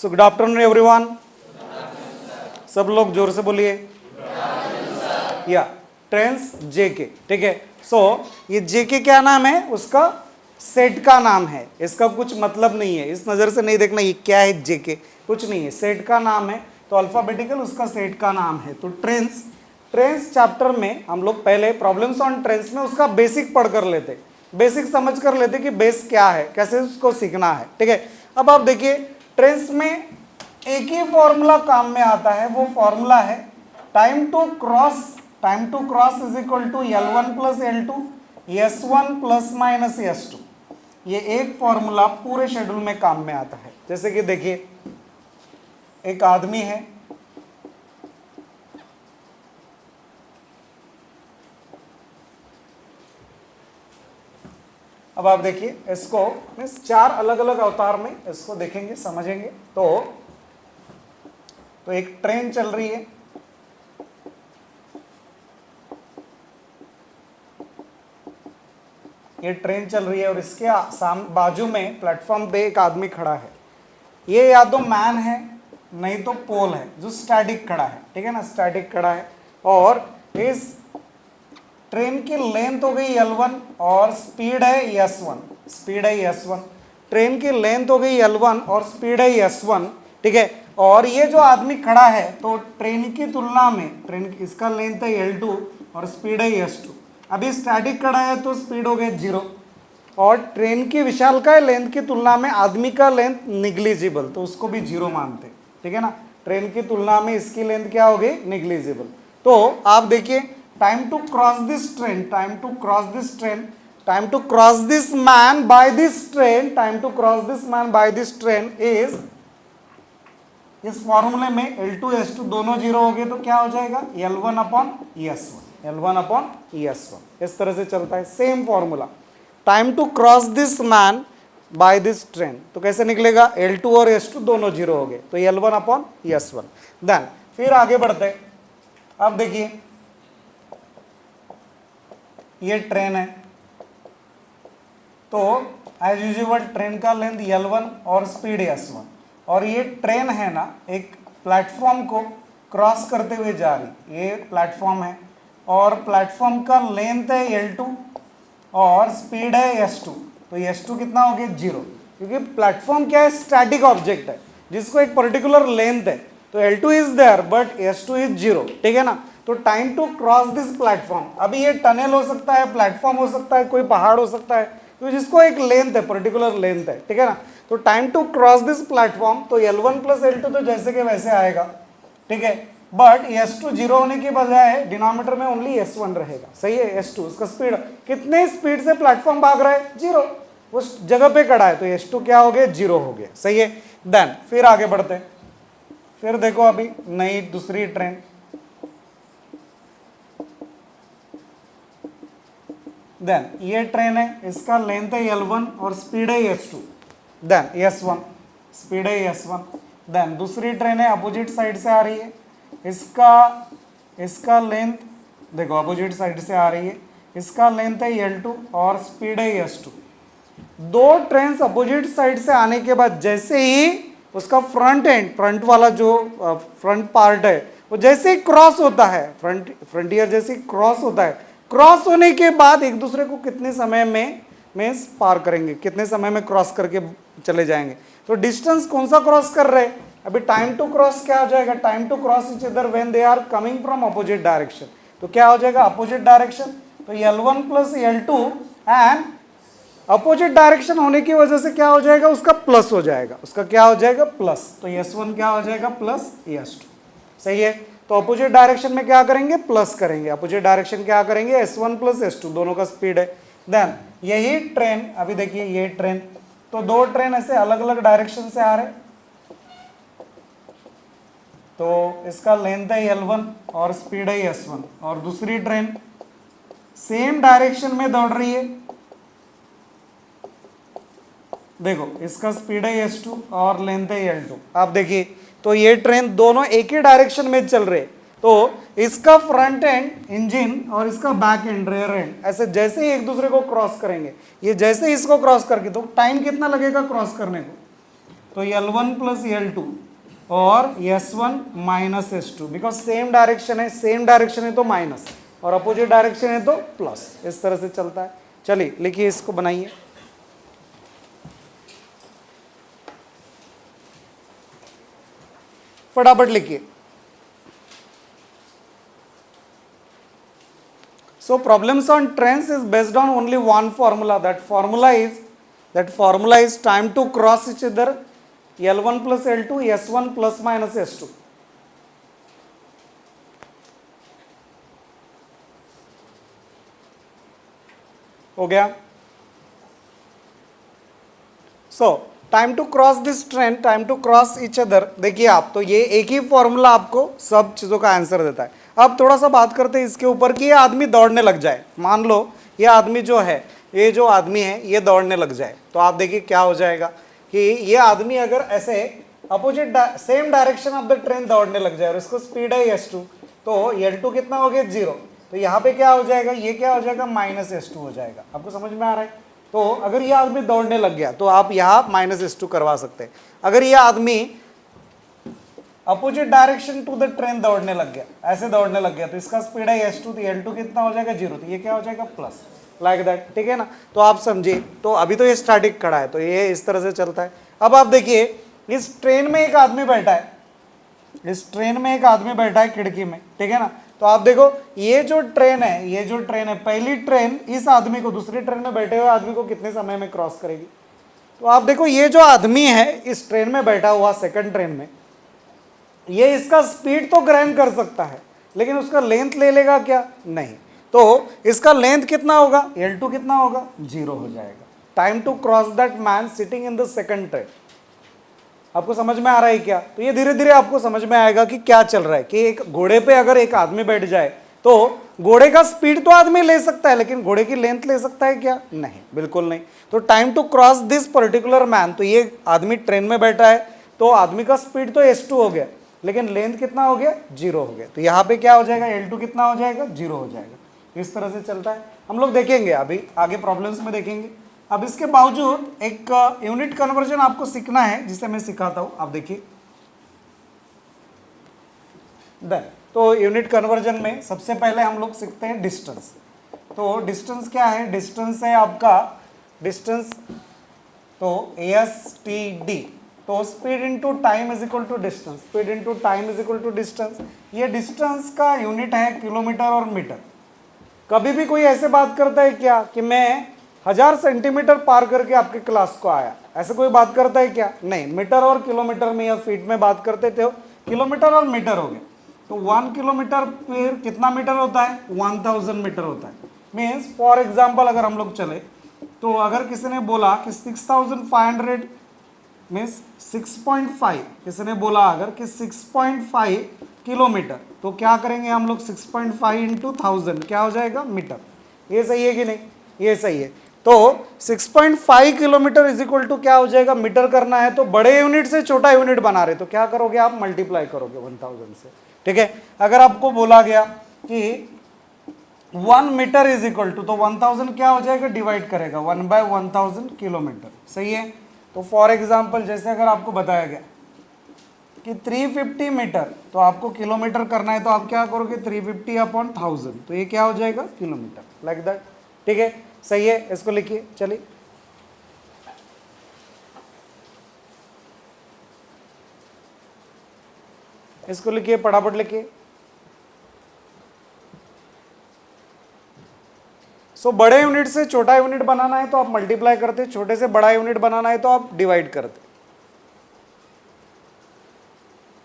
So good afternoon everyone. सब लोग जोर से बोलिए। या ट्रेन्स जेके, ठीक है। सो ये जेके क्या नाम है? उसका सेट का नाम है, इसका कुछ मतलब नहीं है, इस नज़र से नहीं देखना ये क्या है जेके, कुछ नहीं है, सेट का नाम है। तो अल्फाबेटिकल उसका सेट का नाम है। तो ट्रेन्स चैप्टर में हम लोग पहले प्रॉब्लम्स ऑन ट्रेन्स में उसका बेसिक पढ़ कर लेते, बेसिक समझ कर लेते कि बेस क्या है, कैसे उसको सीखना है, ठीक है। अब आप देखिए ट्रेन्स में एक ही फॉर्मूला काम में आता है, वो फॉर्मूला है time to cross is equal to L1 plus L2 S1 plus minus S2। ये एक फॉर्मूला पूरे शेड्यूल में काम में आता है। जैसे कि देखिए एक आदमी है, अब आप देखिए इसको मीन्स 4 अलग अलग अवतार में इसको देखेंगे, समझेंगे। तो एक ट्रेन चल रही है, ये ट्रेन चल रही है और इसके बाजू में प्लेटफॉर्म पे एक आदमी खड़ा है। ये या तो मैन है नहीं तो पोल है जो स्टैटिक खड़ा है, ठीक है ना, स्टैटिक खड़ा है। और इस ट्रेन की लेंथ हो गई L1 और स्पीड है S1, ट्रेन की लेंथ हो गई L1 और स्पीड है S1, ठीक है। और ये जो आदमी खड़ा है तो ट्रेन की तुलना में इसका लेंथ है L2 और स्पीड है S2। अभी स्टैटिक खड़ा है तो स्पीड हो गई 0 और ट्रेन की विशालकाय लेंथ की तुलना में आदमी का लेंथ निग्लिजिबल, तो उसको भी 0 मानते, ठीक है ना। ट्रेन की तुलना में इसकी लेंथ क्या हो गई? निग्लिजिबल। तो आप देखिए time to cross this man by this train is, इस फॉर्मूले में L2 S2 दोनों 0 हो गए तो क्या हो जाएगा? L1 upon ES1। इस तरह से चलता है same formula. Time to cross this man by this train, तो कैसे निकलेगा? L2 और S2 दोनों 0 हो गए तो L1 अपॉन ES1। देन फिर आगे बढ़ते हैं। अब देखिए ये ट्रेन है, तो एज यूजुअल ट्रेन का लेंथ L1 और स्पीड S1, और ये ट्रेन है ना एक प्लेटफॉर्म को क्रॉस करते हुए जा रही, ये प्लेटफॉर्म है और प्लेटफॉर्म का लेंथ है L2 और स्पीड है S2। तो S2 कितना हो गया? 0, क्योंकि प्लेटफॉर्म क्या है? स्टैटिक ऑब्जेक्ट है जिसको एक पर्टिकुलर लेंथ है। तो L2 is there but S2 is 0, ठीक है ना। तो time to cross this platform, अभी ये टनल हो सकता है, प्लेटफॉर्म हो सकता है, कोई पहाड़ हो सकता है, तो जिसको एक लेंथ है, पर्टिकुलर लेंथ है, ठीक है ना। तो time to cross this platform, तो L1 प्लस L2 तो जैसे के वैसे आएगा, ठीक है। बट S2 0 होने के बजाय डिनोमिनेटर में ओनली S1 रहेगा, सही है। S2 उसका स्पीड, कितने स्पीड से प्लेटफॉर्म भाग रहा है? 0, उस जगह पे खड़ा है, तो S2 क्या हो गया? 0 हो गया, सही है। देन फिर आगे बढ़ते हैं। फिर देखो अभी नई दूसरी ट्रेन, देन ये ट्रेन है, इसका लेंथ है L1 और स्पीड है S2, देन S1, स्पीड है S1। देन दूसरी ट्रेन है अपोजिट साइड से आ रही है, इसका लेंथ देखो अपोजिट साइड से आ रही है, इसका लेंथ है L2 और स्पीड है S2। दो ट्रेन अपोजिट साइड से आने के बाद जैसे ही उसका फ्रंट वाला जो फ्रंट पार्ट है वो जैसे ही क्रॉस होता है, फ्रंटियर जैसे ही क्रॉस होता है, क्रॉस होने के बाद एक दूसरे को कितने समय में पार करेंगे, कितने समय में क्रॉस करके चले जाएंगे। तो डिस्टेंस कौन सा क्रॉस कर रहे हैं? अभी टाइम टू क्रॉस क्या हो जाएगा? Time to cross each other when they are coming from opposite direction, तो क्या हो जाएगा? Opposite direction. तो L1 plus L2 and opposite direction होने की वजह से क्या हो जाएगा? उसका प्लस हो जाएगा, उसका क्या हो जाएगा? प्लस। तो S1 क्या हो जाएगा? प्लस S2, सही है। तो अपोजिट डायरेक्शन में क्या करेंगे? प्लस करेंगे। अपोजिट डायरेक्शन क्या करेंगे? S1 प्लस S2, दोनों का स्पीड है। देन यही ट्रेन, अभी देखिए ये ट्रेन, तो दो ट्रेन ऐसे अलग अलग डायरेक्शन से आ रहे, तो इसका लेंथ है L1 और स्पीड है S1, और दूसरी ट्रेन सेम डायरेक्शन में दौड़ रही है, देखो इसका स्पीड है S2 और लेंथ है L2। आप देखिए तो ये ट्रेन दोनों एक ही डायरेक्शन में चल रहे, तो इसका फ्रंट एंड इंजन और इसका बैक एंड रेयर एंड ऐसे जैसे ही एक दूसरे को क्रॉस करेंगे, ये जैसे ही इसको क्रॉस करके, तो टाइम कितना लगेगा क्रॉस करने को? तो L1 प्लस L2 और S1 minus S2, because same direction है, सेम डायरेक्शन है तो माइनस और अपोजिट डायरेक्शन है तो प्लस, इस तरह से चलता है। चलिए लिखिए, इसको बनाइए। फटाफट लिखिए। So problems on trains is based on only one formula. That formula is time to cross each other, L1 plus L2, S1 plus minus S2. हो गया? So time to cross this train, time to cross each other, देखिए आप, तो ये एक ही formula आपको सब चीज़ों का आंसर देता है। अब थोड़ा सा बात करते हैं इसके ऊपर कि ये आदमी दौड़ने लग जाए। मान लो ये आदमी जो है, ये जो आदमी है ये दौड़ने लग जाए, तो आप देखिए क्या हो जाएगा कि ये आदमी अगर ऐसे opposite same direction of the train दौड़ने लग जाए और इसको स्पीड है S2, तो L2 कितना हो गया 0, तो यहाँ पे क्या हो जाएगा, ये क्या हो जाएगा माइनस S2 हो जाएगा। आपको समझ में आ रहा है? तो अगर ये आदमी दौड़ने लग गया तो आप यहाँ माइनस S2 करवा सकते हैं। अगर ये आदमी opposite direction to the train दौड़ने लग गया, ऐसे दौड़ने लग गया, तो इसका स्पीड है S2, तो L2 कितना हो जाएगा 0, तो ये क्या हो जाएगा प्लस, लाइक दैट। ठीक है ना? तो आप समझिए, तो अभी तो ये स्टैटिक खड़ा है तो ये इस तरह से चलता है। अब आप देखिए, इस ट्रेन में एक आदमी बैठा है, इस ट्रेन में एक आदमी बैठा है खिड़की में, ठीक है ना? तो आप देखो ये जो ट्रेन है, ये जो ट्रेन है, पहली ट्रेन इस आदमी को दूसरी ट्रेन में बैठे हुए आदमी को कितने समय में क्रॉस करेगी? तो आप देखो ये जो आदमी है इस ट्रेन में बैठा हुआ सेकंड ट्रेन में, ये इसका स्पीड तो ग्रहण कर सकता है लेकिन उसका लेंथ ले लेगा क्या? नहीं। तो इसका लेंथ कितना होगा? L2 कितना होगा? 0 हो जाएगा। Time to cross that man sitting in the second train. आपको समझ में आ रहा है क्या? तो ये धीरे धीरे आपको समझ में आएगा कि क्या चल रहा है, कि एक घोड़े पे अगर एक आदमी बैठ जाए तो घोड़े का स्पीड तो आदमी ले सकता है लेकिन घोड़े की लेंथ ले सकता है क्या? नहीं, बिल्कुल नहीं। तो time to cross this particular man, तो ये आदमी ट्रेन में बैठा है तो आदमी का स्पीड तो S2 हो गया लेकिन लेंथ कितना हो गया? 0 हो गया। तो यहाँ पे क्या हो जाएगा? L2 कितना हो जाएगा? 0 हो जाएगा। इस तरह से चलता है। हम लोग देखेंगे अभी आगे प्रॉब्लम्स में देखेंगे। अब इसके बावजूद एक यूनिट कन्वर्जन आपको सीखना है जिसे मैं सिखाता हूं। आप देखिए, तो यूनिट कन्वर्जन में सबसे पहले हम लोग सीखते हैं डिस्टेंस। तो डिस्टेंस क्या है? डिस्टेंस है आपका डिस्टेंस, तो STD, तो speed into time is equal to distance, speed into time is equal to distance. ये डिस्टेंस का यूनिट है किलोमीटर और मीटर। कभी भी कोई ऐसे बात करता है क्या कि मैं 1000 सेंटीमीटर पार करके आपके क्लास को आया, ऐसे कोई बात करता है क्या? नहीं। मीटर और किलोमीटर में या फीट में बात करते थे, किलोमीटर और मीटर हो गए। तो 1 किलोमीटर फिर कितना मीटर होता है? 1000 मीटर होता है। मीन्स फॉर एग्जाम्पल अगर हम लोग चले तो अगर किसी ने बोला कि 6500 मीन्स 6.5, किसी ने बोला अगर कि 6.5 किलोमीटर, तो क्या करेंगे हम लोग? 6.5 इंटू 1000 क्या हो जाएगा? मीटर। ये सही है कि नहीं? ये सही है। तो 6.5 किलोमीटर इज इक्वल टू क्या हो जाएगा? मीटर करना है तो बड़े यूनिट से छोटा यूनिट बना रहे, तो क्या करोगे आप? मल्टीप्लाई करोगे 1000 से। ठीक है? अगर आपको बोला गया कि 1 मीटर इज इक्वल टू, तो 1000 क्या हो जाएगा? डिवाइड करेगा 1/1000 किलोमीटर। सही है? तो फॉर एग्जाम्पल जैसे अगर आपको बताया गया कि 350 मीटर, तो आपको किलोमीटर करना है तो आप क्या करोगे? 350/1000, तो ये क्या हो जाएगा? Kilometre, like that. ठीक है? सही है? इसको लिखिए। चलिए, इसको लिखिए, फटाफट लिखिए। सो बड़े यूनिट से छोटा यूनिट बनाना है तो आप मल्टीप्लाई करते, छोटे से बड़ा यूनिट बनाना है तो आप डिवाइड करते।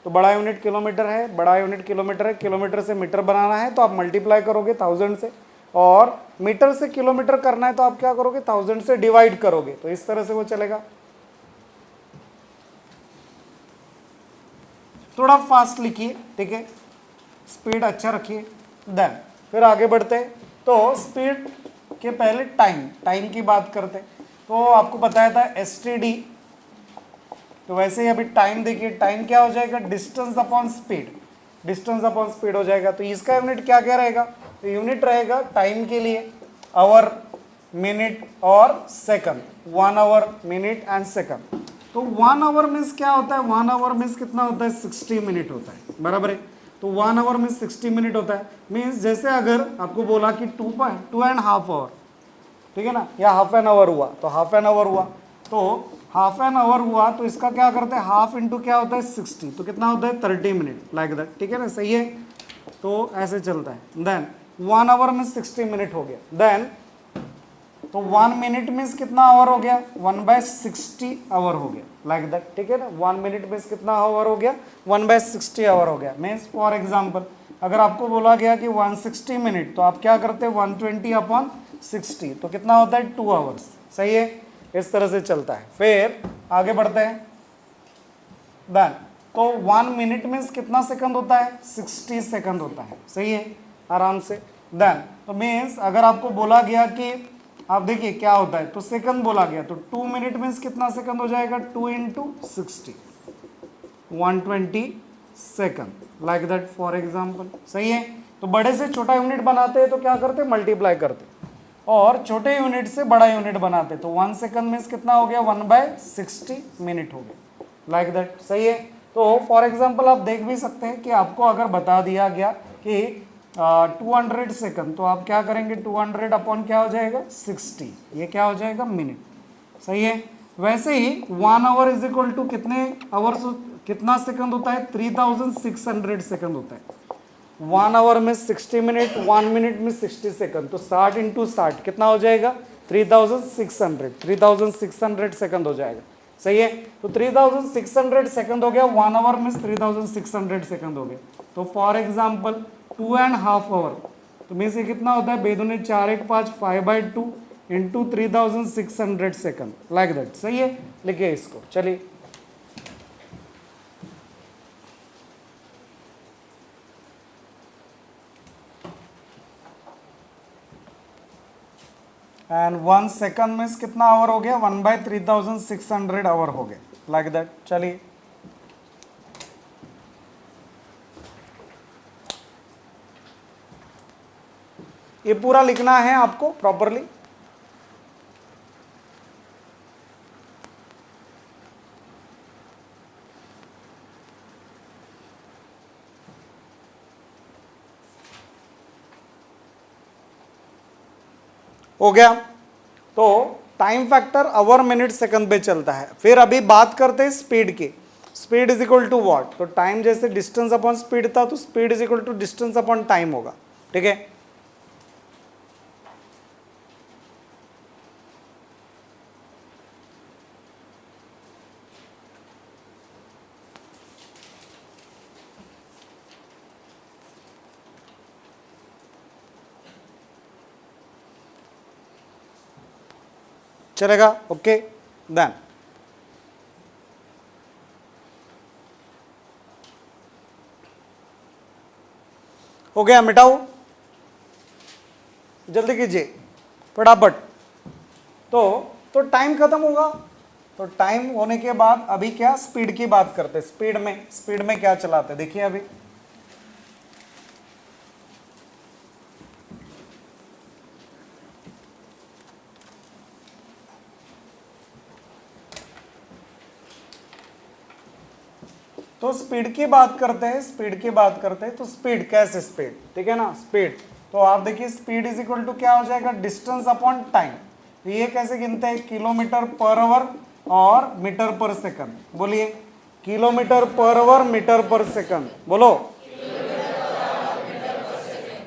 तो बड़ा यूनिट किलोमीटर है, बड़ा यूनिट किलोमीटर है, किलोमीटर से मीटर बनाना है तो आप मल्टीप्लाई करोगे 1000 से, और मीटर से किलोमीटर करना है तो आप क्या करोगे? 1000 से डिवाइड करोगे। तो इस तरह से वो चलेगा। थोड़ा फास्ट लिखिए, ठीक है? स्पीड अच्छा रखिए। देन फिर आगे बढ़ते हैं। तो स्पीड के पहले टाइम की बात करते हैं। तो आपको बताया था STD, तो वैसे ही अभी टाइम देखिए। टाइम क्या हो जाएगा? Distance upon speed, distance upon speed हो जाएगा। तो इसका यूनिट क्या क्या रहेगा? तो यूनिट रहेगा टाइम के लिए आवर, मिनट और second, 1 hour, minute and second. तो 1 आवर मीन्स क्या होता है, 1 आवर मीन्स कितना होता है, 60 मिनट होता है, बराबर है। तो 1 आवर मीन्स 60 मिनट होता है। मीन्स जैसे अगर आपको बोला कि 2.5 आवर, ठीक है ना, या हाफ एन आवर हुआ, तो हाफ एन आवर हुआ, तो हाफ एन आवर हुआ तो इसका क्या करते हैं, हाफ इंटू क्या होता है 60, तो कितना होता है 30 मिनट, लाइक दैट, ठीक है ना, सही है। तो ऐसे चलता है। देन 1 आवर में 60 मिनट हो गया। देन तो 1 मिनट मीन्स कितना आवर हो गया, 1/60 आवर हो गया, लाइक दैट, ठीक है ना। 1 मिनट मीन्स कितना आवर हो गया, 1/60 आवर हो गया। मीन्स फॉर एग्जाम्पल अगर आपको बोला गया कि 160 मिनट, तो आप क्या करते हैं 120/60, तो कितना होता है 2 आवर्स, सही है। इस तरह से चलता है। फिर आगे बढ़ते हैं। देन तो 1 मिनट मीन्स कितना सेकंड होता है, 60 सेकंड होता है, सही है, आराम से। देन तो मीन्स अगर आपको बोला गया कि आप देखिए क्या होता है, तो सेकंड बोला गया, तो 2 मिनट मीन्स कितना सेकंड हो जाएगा, 2 × 60, 120 second, like that, for example, सही है। तो बड़े से छोटा यूनिट बनाते हैं तो क्या करते हैं, मल्टीप्लाई करते, और छोटे यूनिट से बड़ा यूनिट बनाते, तो 1 सेकंड मीन्स कितना हो गया, 1/60 मिनट हो गया, लाइक दैट, सही है। तो फॉर एग्जाम्पल आप देख भी सकते हैं कि आपको अगर बता दिया गया कि 200 सेकंड, तो आप क्या करेंगे, 200 अपॉन क्या हो जाएगा 60, ये क्या हो जाएगा मिनट, सही है। वैसे ही 1 आवर इज इक्वल टू कितने आवर्स, कितना सेकंड होता है, 3600 सेकंड होता है। 1 आवर में 60 मिनट, 1 मिनट में 60 सेकंड, तो 60 × 60 कितना हो जाएगा, 3600 सेकंड हो जाएगा, सही है। तो 3600 सेकंड हो गया, 1 आवर में 3600 सेकंड हो गया। तो फॉर एग्जाम्पल 2.5 आवर, तो मीन्स ये कितना होता है, बेदुने 4 1 5 5/2 इंटू 3600 सेकंड, लाइक दैट, सही है। लिखिए इसको, चलिए। एंड 1 सेकंड में कितना आवर हो गया, 1/3600 आवर हो गया, लाइक दैट, चलिए। ये पूरा लिखना है आपको प्रॉपरली। हो गया। तो time factor our minute second पे चलता है। फिर अभी बात करते हैं स्पीड की। Speed is equal to what, तो टाइम जैसे डिस्टेंस अपॉन स्पीड था, तो speed is equal to distance upon time होगा, ठीक है। चलेगा, ओके। देन हो गया, मिटाओ, जल्दी कीजिए फटाफट। तो टाइम खत्म होगा। तो टाइम होने के बाद अभी क्या, स्पीड की बात करते हैं। स्पीड में क्या चलाते हैं, देखिए अभी तो स्पीड की बात करते हैं। तो स्पीड कैसे, स्पीड, ठीक है ना, स्पीड। तो आप देखिए स्पीड इज इक्वल टू क्या हो जाएगा, डिस्टेंस अपॉन टाइम। तो ये कैसे गिनते हैं, किलोमीटर पर आवर और मीटर पर सेकंड। बोलिए, kilometre per our, metre per second, बोलो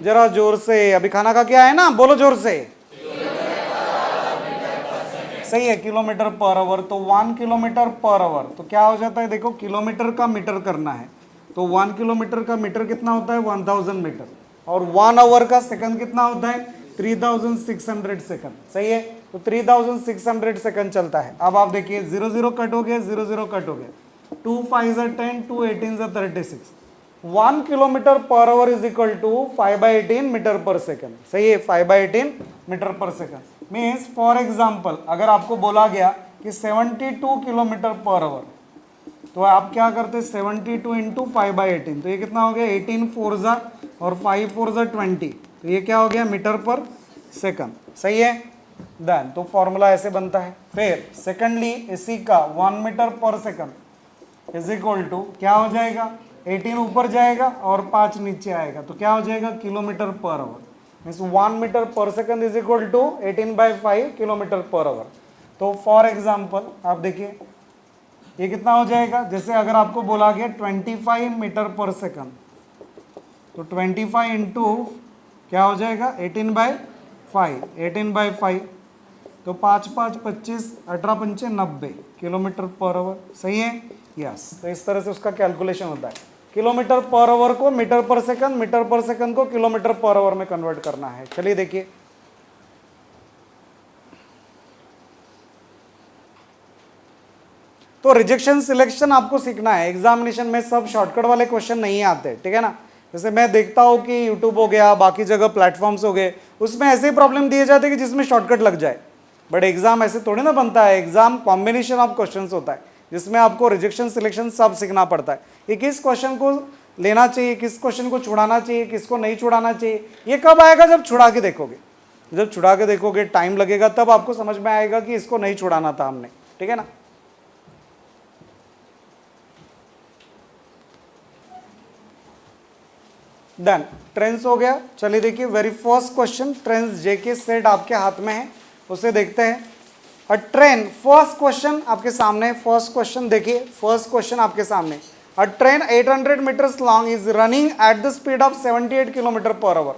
जरा जोर से। अभी खाना खा के आए ना, बोलो जोर से। सही है, किलोमीटर पर आवर। तो 1 किलोमीटर पर आवर, तो क्या हो जाता है, देखो किलोमीटर का मीटर करना है, तो 1 किलोमीटर का मीटर कितना होता है, 1000 मीटर, और 1 आवर का सेकंड कितना होता है, 3600 सेकंड, सही है। तो 3600 सेकंड चलता है। अब आप देखिए 0 0 कट हो गया, 0 0 कट हो गया, 2 5 10, 2 18 36। 1 kilometer per hour is equal to 5/18 meter per second, सही है, 5/18 meter per second. Means for example अगर आपको बोला गया कि 72 किलोमीटर पर आवर, तो आप क्या करते, 72 इंटू 5/18, तो ये कितना हो गया, 18 4 और 5 4 20, तो ये क्या हो गया, मीटर पर सेकंड, सही है। देन तो फॉर्मूला ऐसे बनता है। फिर सेकेंडली इसी का 1 metre per second is equal to क्या हो जाएगा, 18 ऊपर जाएगा और 5 नीचे आएगा, तो क्या हो जाएगा kilometre per hour. Means 1 metre per second is equal to 18/5 kilometre per hour. तो फॉर एग्जाम्पल आप देखिए ये कितना हो जाएगा, जैसे अगर आपको बोला गया 25 मीटर पर सेकंड, तो 25 इंटू क्या हो जाएगा 18/5 तो 5 5 25 18 पंचे 90 किलोमीटर पर आवर। सही है, यस। तो इस तरह से उसका कैलकुलेशन होता है। किलोमीटर पर आवर को metre per second, metre per second को किलोमीटर पर आवर में कन्वर्ट करना है। चलिए देखिए, तो रिजेक्शन सिलेक्शन आपको सीखना है। एग्जामिनेशन में सब शॉर्टकट वाले क्वेश्चन नहीं आते, ठीक है ना। जैसे मैं देखता हूँ कि यूट्यूब हो गया, बाकी जगह प्लेटफॉर्म्स हो गए, उसमें ऐसे प्रॉब्लम दिए जाते हैं कि जिसमें शॉर्टकट लग जाए। बट एग्जाम ऐसे थोड़ी ना बनता है। एग्जाम कॉम्बिनेशन ऑफ क्वेश्चंस होता है जिसमें आपको रिजेक्शन सिलेक्शन सब सीखना पड़ता है कि किस क्वेश्चन को लेना चाहिए, किस क्वेश्चन को छुड़ाना चाहिए, किसको नहीं छुड़ाना चाहिए। ये कब आएगा, जब छुड़ा के देखोगे। जब छुड़ा के देखोगे, टाइम लगेगा, तब आपको समझ में आएगा कि इसको नहीं छुड़ाना था हमने, ठीक है ना। डन, ट्रेंड्स हो गया। चलिए देखिए, वेरी फर्स्ट क्वेश्चन, ट्रेंड्स जेके सेट आपके हाथ में है, उसे देखते हैं। अ ट्रेन, फर्स्ट क्वेश्चन आपके सामने, फर्स्ट क्वेश्चन देखिए, फर्स्ट क्वेश्चन आपके सामने। A train 800 meters long is running at the speed of 78 kilometer per hour.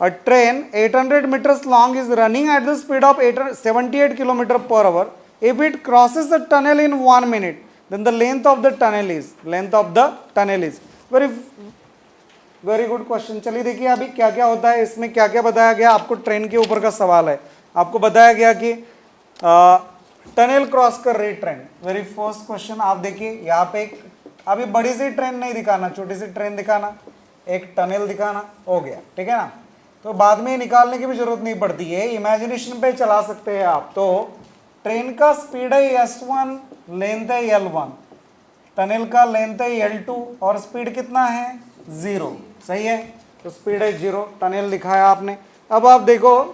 A train 800 meters long is running at the speed of 78 kilometer per hour. If it crosses the tunnel in 1 minute, then the length of the tunnel is very good question. चलिए देखिए अभी क्या क्या होता है इसमें, क्या क्या बताया गया आपको। ट्रेन के ऊपर का सवाल है, आपको बताया गया कि टनल क्रॉस कर रही ट्रेन। वेरी फर्स्ट क्वेश्चन आप देखिए, यहाँ पे एक अभी बड़ी सी ट्रेन नहीं दिखाना, छोटी सी ट्रेन दिखाना, एक टनल दिखाना, हो गया, ठीक है ना। तो बाद में निकालने की भी जरूरत नहीं पड़ती है, इमेजिनेशन पे चला सकते हैं आप। तो ट्रेन का स्पीड है S1, लेंथ है L1, टनल का लेंथ है L2 और स्पीड कितना है 0। सही है, तो स्पीड है 0, टनल दिखाया आपने। अब आप देखो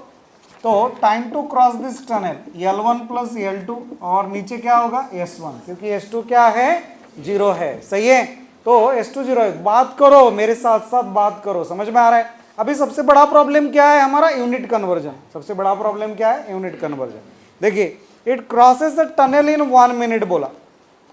तो time to cross this tunnel L1 plus L2 और नीचे क्या होगा S1, क्योंकि S2 क्या है 0 है। सही है, तो S2 0 है। बात करो मेरे साथ साथ, बात करो, समझ में आ रहा है। अभी सबसे बड़ा प्रॉब्लम क्या है हमारा, यूनिट कन्वर्जन। सबसे बड़ा प्रॉब्लम क्या है, यूनिट कन्वर्जन। देखिए, it crosses the tunnel in 1 minute बोला,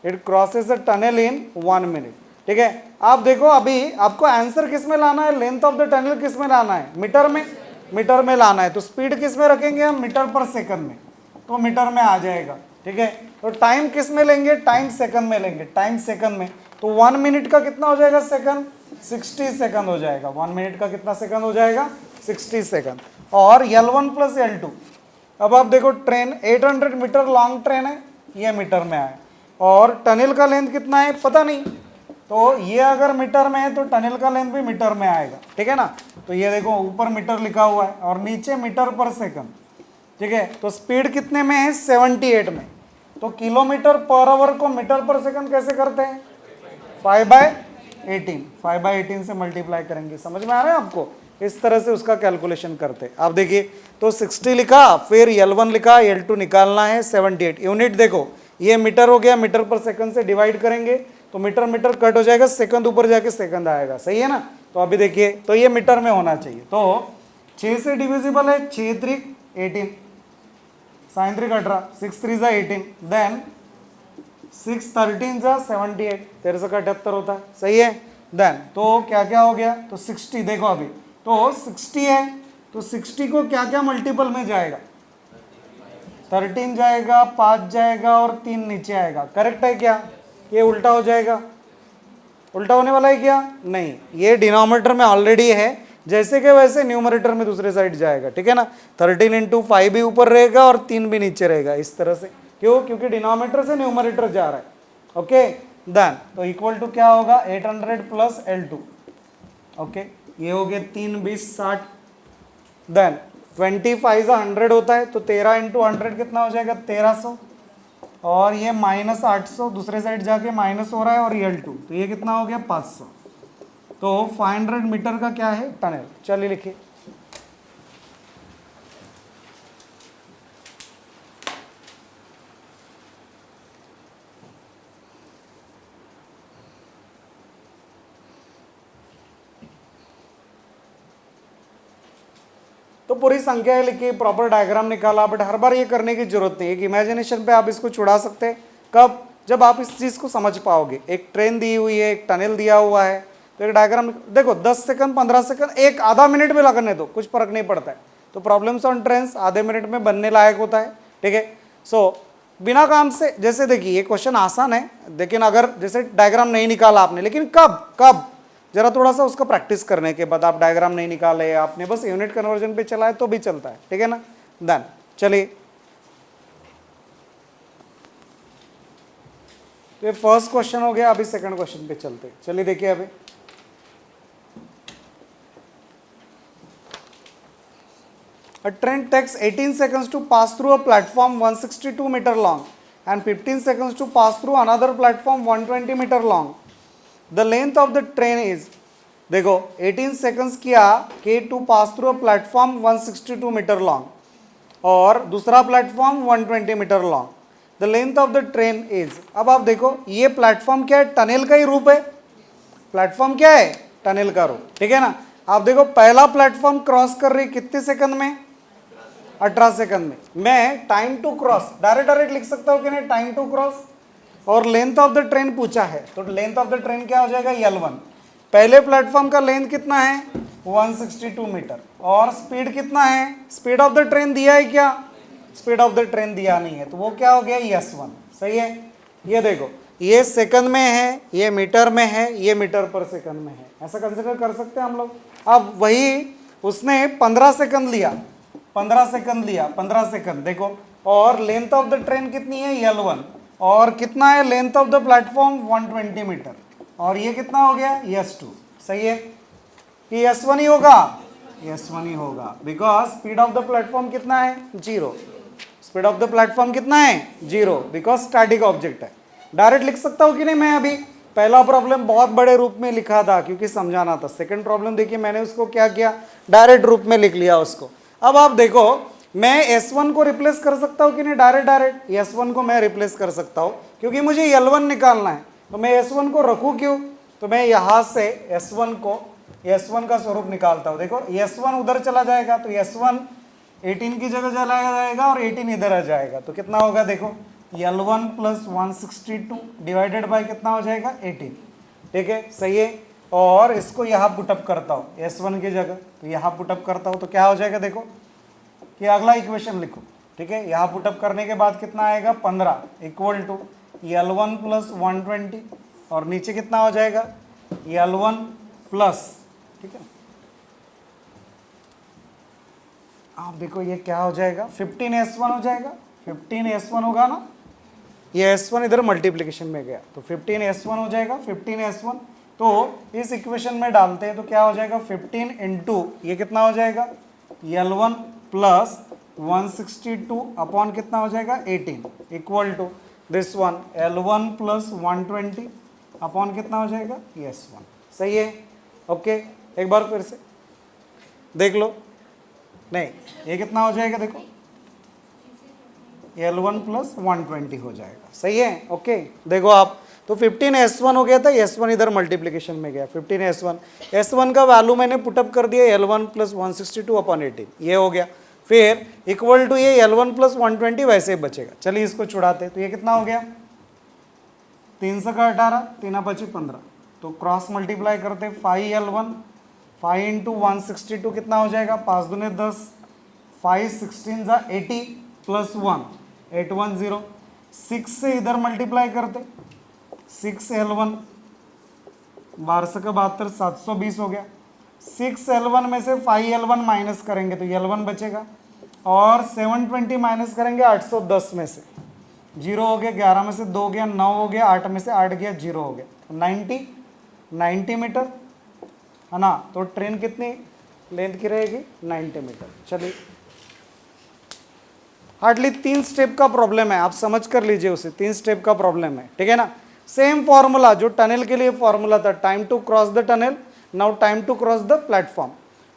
it crosses the tunnel in 1 minute, ठीक है। आप देखो अभी आपको आंसर किस में लाना है, लेंथ ऑफ द टनल किस में लाना है, मीटर में, मीटर में लाना है। तो स्पीड किस में रखेंगे हम, मीटर पर सेकंड में, तो मीटर में आ जाएगा, ठीक है। तो टाइम किस में लेंगे, टाइम सेकंड में लेंगे, टाइम सेकंड में। तो 1 मिनट का कितना हो जाएगा सेकंड, 60 सेकंड हो जाएगा। 1 मिनट का कितना सेकंड हो जाएगा, 60 सेकंड। और L1 प्लस L2। अब आप देखो ट्रेन 800 मीटर लॉन्ग ट्रेन है, ये मीटर में आए, और टनल का लेंथ कितना है पता नहीं, तो ये अगर मीटर में है तो टनल का लेंथ भी मीटर में आएगा, ठीक है ना। तो ये देखो ऊपर मीटर लिखा हुआ है और नीचे मीटर पर सेकंड, ठीक है। तो स्पीड कितने में है, 78 में। तो किलोमीटर पर आवर को मीटर पर सेकंड कैसे करते हैं, 5/18 से मल्टीप्लाई करेंगे। समझ में आ रहा है आपको, इस तरह से उसका कैलकुलेशन करते हैं। आप देखिए, तो 60 लिखा, फिर L1 लिखा, L2 निकालना है 78। यूनिट देखो, ये मीटर हो गया, मीटर पर सेकंड से डिवाइड करेंगे तो मीटर मीटर कट हो जाएगा, सेकंड ऊपर जाके सेकंड आएगा। सही है ना। तो अभी देखिए, तो ये मीटर में होना चाहिए। तो 6 से डिविजिबल है, 6 3 18, sin 3 18, 6 3 18, देन 6 13 78, 13 से 78 होता है। सही है, देन तो क्या क्या हो गया, तो 60 देखो अभी, तो 60 है, तो 60 को क्या क्या मल्टीपल में जाएगा, 13 जाएगा, 5 जाएगा और 3 नीचे आएगा। करेक्ट है क्या, ये उल्टा हो जाएगा, उल्टा होने वाला है क्या, नहीं, ये डिनोमिनेटर में ऑलरेडी है, जैसे कि वैसे न्यूमरेटर में दूसरे साइड जाएगा, ठीक है ना। 13 इंटू 5 भी ऊपर रहेगा और 3 भी नीचे रहेगा, इस तरह से। क्यों, क्योंकि डिनोमिनेटर से न्यूमरेटर जा रहा है। ओके, देन तो इक्वल टू क्या होगा, 800 प्लस L2। ओके, ये हो गया 3 20 60, देन 25 100 होता है, तो 13 इंटू 100 कितना हो जाएगा, 1300, और ये माइनस 800, दूसरे साइड जाके माइनस हो रहा है, और L2, तो ये कितना हो गया 500। तो 500 मीटर का क्या है, टनल। चलिए लिखिए, तो पूरी संख्या लिखी, प्रॉपर डायग्राम निकाला, बट हर बार ये करने की जरूरत नहीं है। एक इमेजिनेशन पे आप इसको छुड़ा सकते हैं, कब? जब आप इस चीज़ को समझ पाओगे। एक ट्रेन दी हुई है, एक टनल दिया हुआ है, तो एक डायग्राम देखो, 10 सेकंड 15 सेकंड एक आधा मिनट में लगने दो, कुछ फर्क नहीं पड़ता है। तो प्रॉब्लम्स ऑन ट्रेन्स आधे मिनट में बनने लायक होता है, ठीक है। सो बिना काम से, जैसे देखिए ये क्वेश्चन आसान है, लेकिन अगर जैसे डायग्राम नहीं निकाला आपने, लेकिन कब कब जरा थोड़ा सा उसका प्रैक्टिस करने के बाद, आप डायग्राम नहीं निकाले, आपने बस यूनिट कन्वर्जन पे चला है तो भी चलता है, ठीक है ना। देन चलिए, तो ये फर्स्ट क्वेश्चन हो गया। अभी सेकंड क्वेश्चन पे चलते, चलिए देखिए अभी। A train takes 18 seconds to pass through a platform 162 meter long and 15 seconds to pass through another platform 120 meter long. The length of the train is, देखो 18 seconds किया कि to pass through a platform 162 meter long और दूसरा platform 120 meter long. The length of the train is, अब आप देखो ये platform क्या है, टनल का ही रूप है। प्लेटफॉर्म क्या है, टनल का रूप, ठीक है ना। आप देखो पहला प्लेटफॉर्म क्रॉस कर रही कितने सेकंड में, 18 सेकंड में। मैं टाइम टू क्रॉस डायरेक्ट लिख सकता हूँ कि नहीं, टाइम टू क्रॉस, और लेंथ ऑफ द ट्रेन पूछा है, तो लेंथ ऑफ द ट्रेन क्या हो जाएगा, L1। पहले प्लेटफॉर्म का लेंथ कितना है, 162 मीटर, और स्पीड कितना है, स्पीड ऑफ द ट्रेन दिया है क्या, स्पीड ऑफ द ट्रेन दिया नहीं है, तो वो क्या हो गया, S1। सही है। ये देखो ये सेकंड में है, ये मीटर में है, ये मीटर पर सेकंड में है, ऐसा कंसिडर कर सकते हैं हम लोग। अब वही उसने 15 सेकंड लिया, 15 सेकंड लिया, 15 सेकंड देखो, और लेंथ ऑफ द ट्रेन कितनी है, L1, और कितना है length of the platform 120 meter, और ये कितना हो गया, S2। सही है कि S1 ही होगा, S1 ही होगा, because speed of the platform कितना है, 0। स्पीड ऑफ द प्लेटफॉर्म कितना है, 0, बिकॉज स्टैटिक ऑब्जेक्ट है। डायरेक्ट लिख सकता हूँ कि नहीं मैं अभी, पहला प्रॉब्लम बहुत बड़े रूप में लिखा था क्योंकि समझाना था। सेकंड प्रॉब्लम देखिए मैंने उसको क्या किया, डायरेक्ट रूप में लिख लिया उसको। अब आप देखो मैं S1 को रिप्लेस कर सकता हूँ कि नहीं, डायरेक्ट S1 को मैं रिप्लेस कर सकता हूँ क्योंकि मुझे L1 निकालना है। तो मैं S1 को रखूँ क्यों, तो मैं यहाँ से S1 का स्वरूप निकालता हूँ। देखो S1 उधर चला जाएगा तो S1 18 की जगह चला जाएगा और 18 इधर आ जाएगा, तो कितना होगा देखो, L1 प्लस 162 डिवाइडेड बाय कितना हो जाएगा, 18। ठीक है, सही है। और इसको यहाँ पुटअप करता हूँ S1 की जगह, तो यहाँ पुटअप करता हूँ तो क्या हो जाएगा देखो, कि अगला इक्वेशन लिखो। ठीक है, यहाँ पुटअप करने के बाद कितना आएगा, 15 इक्वल टू L1 प्लस 120, और नीचे कितना हो जाएगा, L1 प्लस, ठीक है, आप देखो ये क्या हो जाएगा, 15S1 हो जाएगा, 15S1 होगा ना, ये S1 इधर मल्टीप्लिकेशन में गया तो 15S1 हो जाएगा, 15S1। तो इस इक्वेशन में डालते हैं तो क्या हो जाएगा, 15 इंटू ये कितना हो जाएगा, L1 प्लस 162 अपॉन कितना हो जाएगा, 18 equal to this one L1 plus 120 upon कितना हो जाएगा, S1। सही है, ओके। एक बार फिर से देख लो, नहीं ये कितना हो जाएगा देखो, L1 प्लस 120 हो जाएगा। सही है, ओके। देखो आप, तो 15S1 हो गया था, S1 इधर मल्टीप्लिकेशन में गया, 15S1 का वैल्यू मैंने पुटअप कर दिया L1 प्लस 162 अपॉन 18, ये हो गया। फिर इक्वल टू ये L1 प्लस 120 वैसे ही बचेगा। चलिए इसको छुड़ाते, तो ये कितना हो गया, 3 से का 18, 3 बची 15, तो क्रॉस मल्टीप्लाई करते 5L1, 5 इंटू 162 कितना हो जाएगा, 5 दूने 10, 5 16 जा 80 प्लस 1 810, 6 से इधर मल्टीप्लाई करते 6L1, 12 से का 72, 720 हो गया। 6L1 में से 5L1 माइनस करेंगे तो L1 बचेगा, और 720 माइनस करेंगे 810 में से, 0 हो गया, 11 में से 2 गया, 9 हो गया, 8 में से 8 गया, 0 हो गया, 90 मीटर है ना। तो ट्रेन कितनी लेंथ की रहेगी, 90 मीटर। चलिए हार्डली 3 स्टेप का प्रॉब्लम है, आप समझ कर लीजिए उसे, 3 स्टेप का प्रॉब्लम है, ठीक है ना। सेम फॉर्मूला जो टनल के लिए फॉर्मूला था, time to cross the tunnel, now time to cross the platform.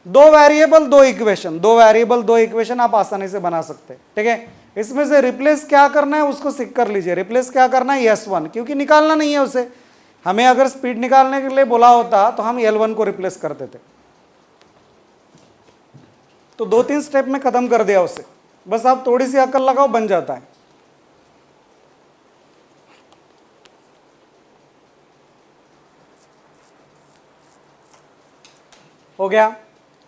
2 variable 2 equation, 2 variable 2 equation आप आसानी से बना सकते हैं, ठीक है। इसमें से रिप्लेस क्या करना है उसको सीख कर लीजिए। रिप्लेस क्या करना है, S1, क्योंकि निकालना नहीं है उसे। हमें अगर स्पीड निकालने के लिए बोला होता तो हम L1 को रिप्लेस करते थे। तो 2-3 स्टेप में खत्म कर दिया उसे, बस आप थोड़ी सी अकल लगाओ, बन जाता है। हो गया।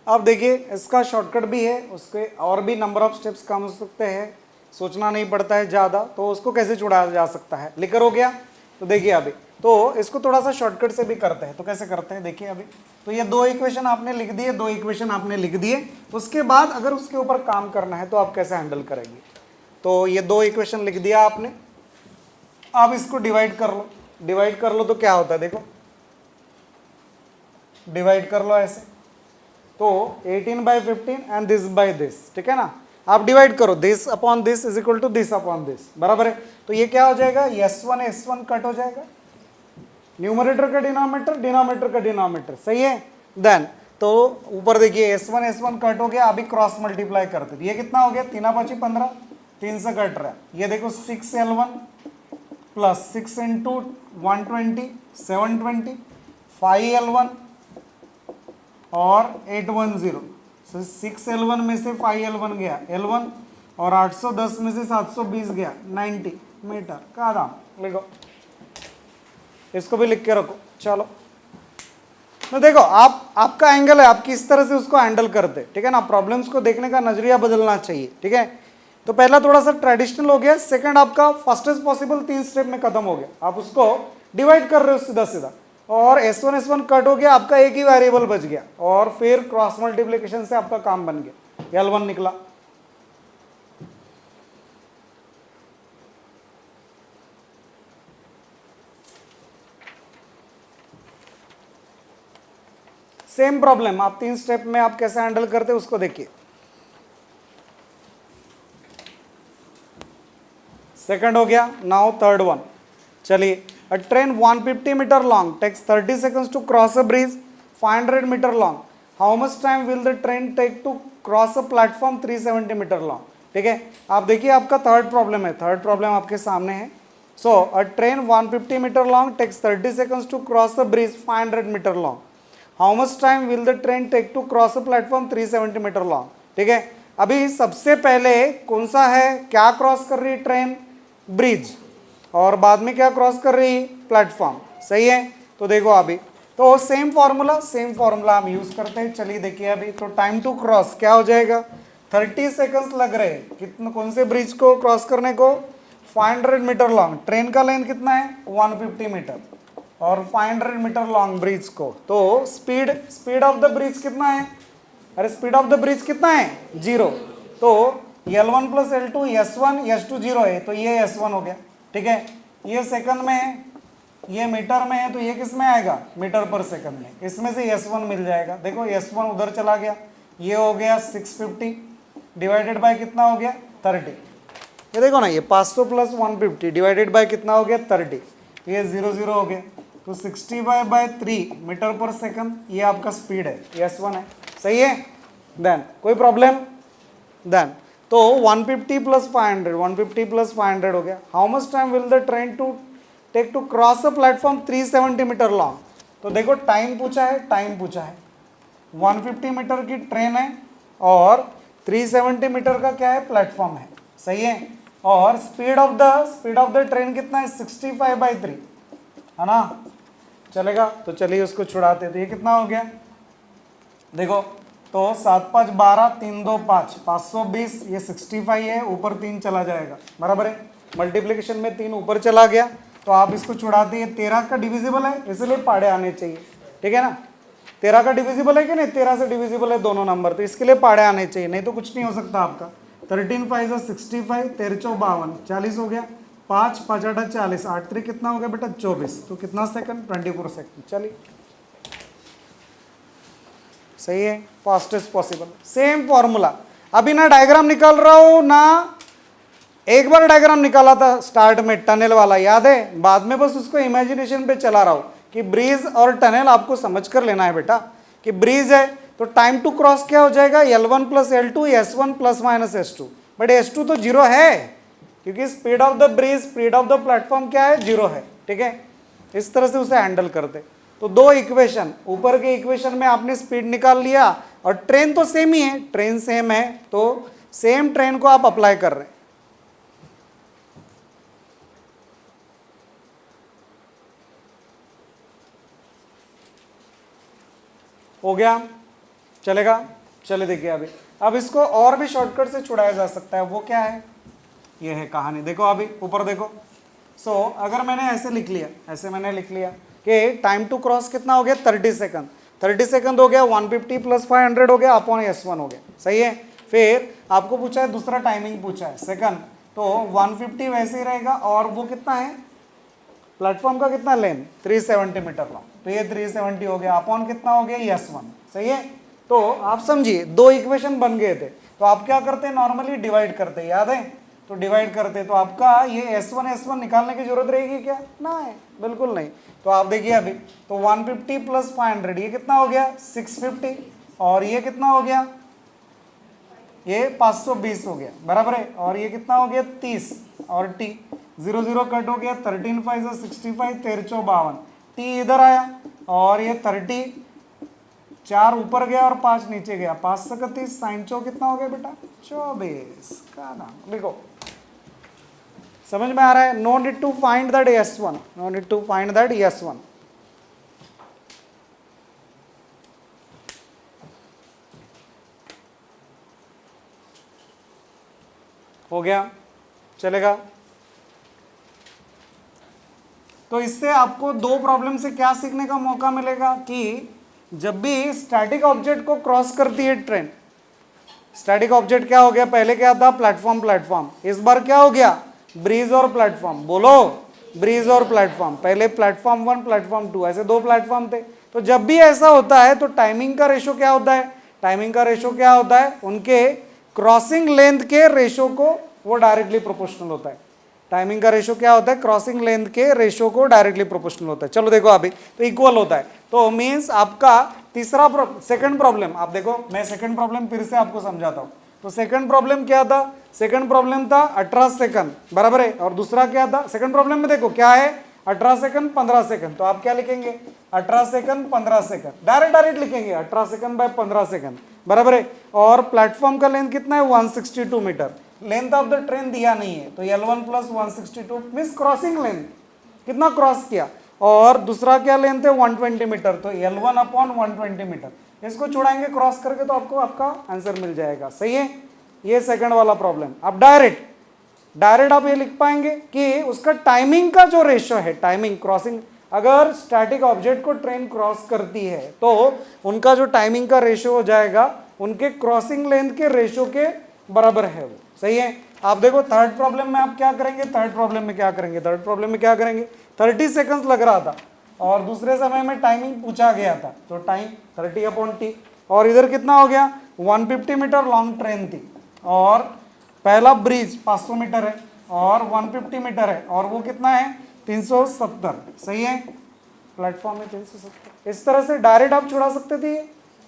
अब देखिए इसका शॉर्टकट भी है, उसके और भी नंबर ऑफ स्टेप्स कम हो सकते हैं, सोचना नहीं पड़ता है ज़्यादा, तो उसको कैसे छुड़ाया जा सकता है। लिकर हो गया। तो देखिए अभी तो इसको थोड़ा सा शॉर्टकट से भी करते हैं, तो कैसे करते हैं देखिए अभी। तो ये 2 इक्वेशन आपने लिख दिए, 2 इक्वेशन आपने लिख दिए, उसके बाद अगर उसके ऊपर काम करना है तो आप कैसे हैंडल करेंगे। तो ये 2 इक्वेशन लिख दिया आपने, अब इसको डिवाइड कर लो। डिवाइड कर लो तो क्या होता है देखो, डिवाइड कर लो ऐसे, तो 18/15 एंड दिस बाय दिस, ठीक है ना। आप डिवाइड करो, this upon this is equal to this upon this, बराबर है। तो ये क्या हो जाएगा, S1 कट हो जाएगा, न्यूमरेटर का डिनोमिनेटर, डिनोमिनेटर का डिनोमिनेटर, सही है। देन तो ऊपर देखिए S1 कट हो गया, अभी क्रॉस मल्टीप्लाई करते हैं, ये कितना हो गया, 3 5 15, 3 से कट रहा है, ये देखो 6L1 प्लस 6 इंटू 120 720, 5L1 और 810, 6L1 में से 5L1 गया L1, और 810 में से 720 गया 90 मीटर का दाम। लिखो, इसको भी लिख के रखो। चलो तो देखो आपका एंगल है, आप किस तरह से उसको हैंडल करते, ठीक है ना। प्रॉब्लम्स को देखने का नजरिया बदलना चाहिए, ठीक है। तो पहला थोड़ा सा ट्रेडिशनल हो गया, सेकंड आपका फास्टेस्ट पॉसिबल 3 स्टेप में खत्म हो गया। आप उसको डिवाइड कर रहे हो सीधा सीधा, और S1 कट हो गया, आपका एक ही वेरिएबल बच गया, और फिर क्रॉस मल्टीप्लिकेशन से आपका काम बन गया, L1 निकला। सेम प्रॉब्लम आप 3 स्टेप में आप कैसे हैंडल करते हैं उसको देखिए। सेकंड हो गया, नाउ थर्ड वन। चलिए, a train 150 meter long takes 30 seconds to cross a bridge 500 meter long. How much time will the train take to cross a platform 370 meter long? ठीक है, आप देखिए आपका थर्ड प्रॉब्लम है, third problem आपके सामने है। So a train 150 meter long takes 30 seconds to cross a bridge 500 meter long. How much time will the train take to cross a platform 370 meter long? ठीक है, अभी सबसे पहले कौन सा है, क्या क्रॉस कर रही है ट्रेन, ब्रिज, और बाद में क्या क्रॉस कर रही है, प्लेटफॉर्म, सही है। तो देखो अभी तो सेम फॉर्मूला हम यूज करते हैं। चलिए देखिए अभी, तो टाइम टू क्रॉस क्या हो जाएगा, 30 सेकंड्स लग रहे हैं, कितना, कौन से ब्रिज को क्रॉस करने को, 500 मीटर लॉन्ग, ट्रेन का लेंथ कितना है 150 मीटर, और 500 मीटर लॉन्ग ब्रिज को। तो स्पीड ऑफ द ब्रिज कितना है, अरे स्पीड ऑफ द ब्रिज कितना है 0, तो L1 प्लस L2 S1 0 है, तो ये S1 हो गया, ठीक है। ये सेकंड में है, ये मीटर में है, तो ये किस में आएगा, मीटर पर सेकंड में, इसमें से S1 मिल जाएगा। देखो S1 उधर चला गया, ये हो गया 650 डिवाइडेड बाय कितना हो गया 30, ये देखो ना, ये 500 प्लस 150 डिवाइडेड बाय कितना हो गया 30, ये 0 हो गया, तो 60/3 मीटर पर सेकंड, ये आपका स्पीड है, S1 है, सही है। देन कोई प्रॉब्लम, देन तो 150 प्लस 500 हो गया। How much time will the train to take to cross a platform 370 metre long. तो देखो टाइम पूछा है, 150 मीटर की ट्रेन है, और 370 मीटर का क्या है, प्लेटफॉर्म है, सही है। और स्पीड ऑफ द ट्रेन कितना है 65/3, है ना, चलेगा। तो चलिए उसको छुड़ाते, तो ये कितना हो गया देखो, तो 7 5 12 3 2 5 520, ये 65 है, ऊपर 3 चला जाएगा, बराबर है। मल्टीप्लिकेशन में 3 ऊपर चला गया, तो आप इसको छुड़ाते, ये 13 का डिविजिबल है, इसलिए पाड़े आने चाहिए, ठीक है ना। 13 का डिविजिबल है कि नहीं, 13 से डिविजिबल है दोनों नंबर, तो इसके लिए पाड़े आने चाहिए, नहीं तो कुछ नहीं हो सकता आपका। 13 5 65, 13 4 52, 40 हो गया, 5 5 8 40, 8 3 कितना हो गया बेटा 24, तो कितना सेकंड 24 सेकंड। चलिए सही है, फास्टेस्ट पॉसिबल, सेम फॉर्मूला। अभी ना डायग्राम निकाल रहा हूं ना, एक बार डायग्राम निकाला था स्टार्ट में टनल वाला, याद है, बाद में बस उसको इमेजिनेशन पे चला रहा हूं कि ब्रिज और टनल आपको समझ कर लेना है बेटा, कि ब्रिज है तो टाइम टू क्रॉस क्या हो जाएगा, L1 plus L2 S1 plus minus S2, but S2 तो 0 है, क्योंकि speed of the bridge, speed of the platform क्या है 0 है, ठीक है। इस तरह से उसे हैंडल करते। तो 2 इक्वेशन, ऊपर के इक्वेशन में आपने स्पीड निकाल लिया, और ट्रेन तो सेम ही है, ट्रेन सेम है, तो सेम ट्रेन को आप अप्लाई कर रहे हैं। हो गया, चलेगा। चले देखिए अभी, अब इसको और भी शॉर्टकट से छुड़ाया जा सकता है। वो क्या है, ये है कहानी। देखो अभी ऊपर देखो। सो अगर मैंने ऐसे लिख लिया, ऐसे मैंने लिख लिया कि टाइम टू क्रॉस कितना हो गया 30 सेकंड, 30 सेकंड हो गया 150 + 500 हो गया अपॉन S1 हो गया, सही है। फिर आपको पूछा है दूसरा टाइमिंग पूछा है सेकंड, तो 150 वैसे ही रहेगा, और वो कितना है प्लेटफॉर्म का कितना लेंथ 370 मीटर लॉन्ग, तो ये 370 हो गया अपॉन कितना हो गया S1, सही है। तो आप समझिए दो इक्वेशन बन गए थे, तो आप क्या करते हैं नॉर्मली डिवाइड करते, याद है, तो डिवाइड करते, तो आपका ये S1 निकालने की जरूरत रहेगी क्या, ना है, बिल्कुल नहीं। तो आप देखिए अभी, तो 150 + 500 ये कितना हो गया 650, और ये कितना हो गया ये 520 हो गया, बराबर है। और ये कितना हो गया 30, और t 0 0 कट हो गया, 13 5 65, 13 4 52, t इधर आया, और ये 30 4 ऊपर गया और 5 नीचे गया, 5 से 30 साइन चौ कितना हो गया बेटा 24 का नाम लिखो। समझ में आ रहा है, no need to find that S1, no need to find that S1। हो गया, चलेगा। तो इससे आपको दो प्रॉब्लम से क्या सीखने का मौका मिलेगा कि जब भी स्टैटिक ऑब्जेक्ट को क्रॉस करती है ट्रेन, स्टैटिक ऑब्जेक्ट क्या हो गया, पहले क्या था प्लेटफॉर्म, प्लेटफॉर्म, इस बार क्या हो गया ब्रिज और प्लेटफॉर्म, बोलो ब्रिज और प्लेटफॉर्म, पहले प्लेटफॉर्म 1 प्लेटफॉर्म 2 ऐसे दो प्लेटफॉर्म थे। तो जब भी ऐसा होता है तो टाइमिंग का रेशो क्या होता है, टाइमिंग का रेशो क्या होता है, उनके क्रॉसिंग लेंथ के रेशो को वो डायरेक्टली प्रोपोर्शनल होता है। टाइमिंग का रेशो क्या होता है, क्रॉसिंग लेंथ के रेशो को डायरेक्टली प्रोपोर्शनल होता है। चलो देखो अभी, तो इक्वल होता है, तो मीन्स आपका तीसरा सेकंड प्रॉब्लम, आप देखो मैं सेकंड प्रॉब्लम फिर से आपको समझाता हूं। तो सेकंड प्रॉब्लम क्या था, सेकंड प्रॉब्लम था 18 सेकंड, बराबर है। और दूसरा क्या था सेकंड प्रॉब्लम में, देखो क्या है 18 सेकंड 15 सेकंड, तो आप क्या लिखेंगे 18 सेकंड 15 सेकंड, डायरेक्ट लिखेंगे 18 सेकंड बाय 15 सेकंड, बराबर है। और प्लेटफॉर्म का लेंथ कितना है 162 metre, length of the train दिया नहीं है, तो L1 + 162 मीन्स क्रॉसिंग लेंथ कितना क्रॉस किया, और दूसरा क्या लेंथ है 120 मीटर, तो L1 अपॉन 120 मीटर, इसको छुड़ाएंगे क्रॉस करके तो आपको आपका आंसर मिल जाएगा, सही है। ये सेकंड वाला प्रॉब्लम। अब डायरेक्ट आप ये लिख पाएंगे कि उसका टाइमिंग का जो रेशियो है, टाइमिंग क्रॉसिंग, अगर स्टैटिक ऑब्जेक्ट को ट्रेन क्रॉस करती है तो उनका जो टाइमिंग का रेशियो हो जाएगा उनके क्रॉसिंग लेंथ के रेशियो के बराबर है वो, सही है। आप देखो थर्ड प्रॉब्लम में आप क्या करेंगे, थर्ड प्रॉब्लम में क्या करेंगे 30 सेकंड्स लग रहा था, और दूसरे समय में टाइमिंग पूछा गया था, तो टाइम 30/T, और इधर कितना हो गया 150 मीटर लॉन्ग ट्रेन थी, और पहला ब्रिज 500 मीटर है, और 150 मीटर है, और वो कितना है 370, सही है, प्लेटफॉर्म में 370। इस तरह से डायरेक्ट आप छुड़ा सकते थे,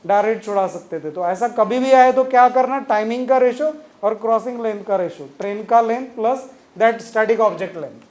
डायरेक्ट छुड़ा सकते थे। तो ऐसा कभी भी आए तो क्या करना, टाइमिंग का रेशो और क्रॉसिंग लेंथ का रेशो, ट्रेन का length plus that static object length,